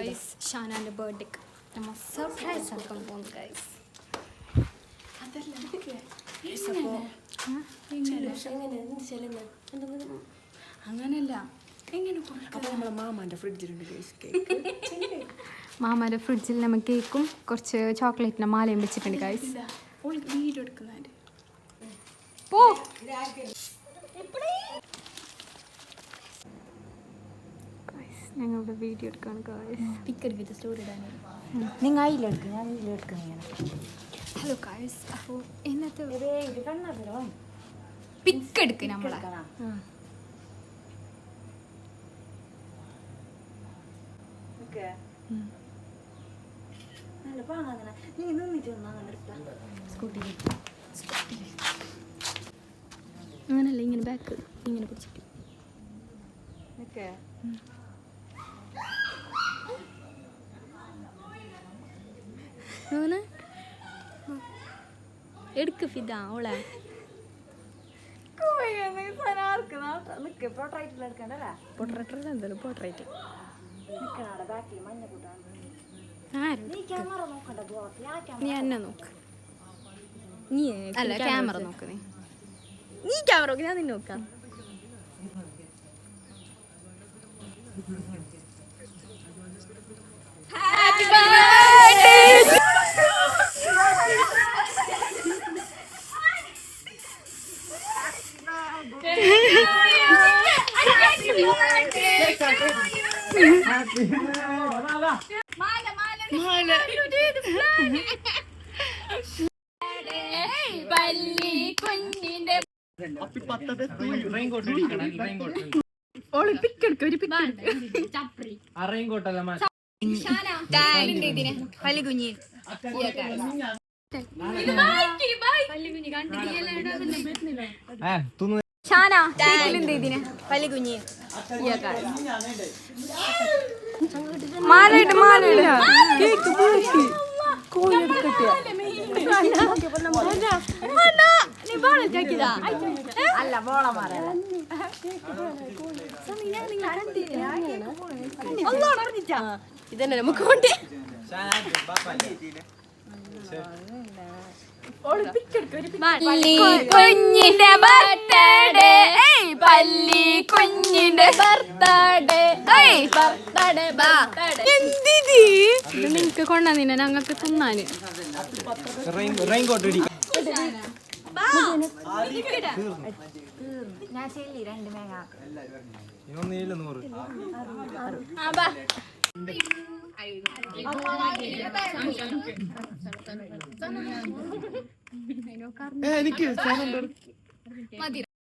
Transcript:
Guys ഷാനാന്റെ ബർത്ത്ഡേക്ക് നമ്മൾ surprise ആക്കാൻ പോകുന്നു ഗൈസ്. അങ്ങനല്ല, നമ്മളെ മാമാന്റെ ഫ്രിഡ്ജിൽ നമ്മൾ കേക്കും കുറച്ച് ചോക്ലേറ്റിന്റെ മാലയും വെച്ചിട്ടുണ്ട് ഗൈസ്. വീഡിയോ എടുക്കുന്നതിന്റെ പോ ഞങ്ങളുടെ വീഡിയോ എടുക്കാണ് ഗൈസ്. പിക്ക് എടുക്കിട്ട് സ്റ്റോറി ഇടാനാണ്. നിങ്ങൾ അതിലെടുക്കും, ഞാൻ ഇതിലെടുക്കുന്നതാണ്. ഹലോ ഗൈസ്, അപ്പോൾ ഇന്നത്തെ പിക്ക് എടുക്കുക നമ്മളെ. അങ്ങനല്ല, ഇങ്ങനെ ബാക്ക് ഇങ്ങനെ പിടിച്ചിട്ട് അങ്ങനെ എടുക്ക് ഫിദ ഓളെ പൊട്ടറേറ്റർ എന്തായാലും പോട്രേറ്റ് നീ എന്നെ നോക്ക്. നീ അല്ല ക്യാമറ നോക്ക്. നീ ക്യാമറ നോക്ക്, ഞാൻ നിന്നെ നോക്കാം. അല്ല മോള മാറാ ഇതന്നെ നമുക്ക് കൊണ്ട് കുഞ്ഞിന്റെ ബർത്ത്ഡേ, പല്ലി കുഞ്ഞിന്റെ ബർത്ത്ഡേ, എന്തിത് നിനക്ക് കൊണ്ടുവന്നില്ല ഞങ്ങൾക്ക് തിന്നാന്. ഞാൻ ചെല്ലി 2 മേങ്ങ മതി.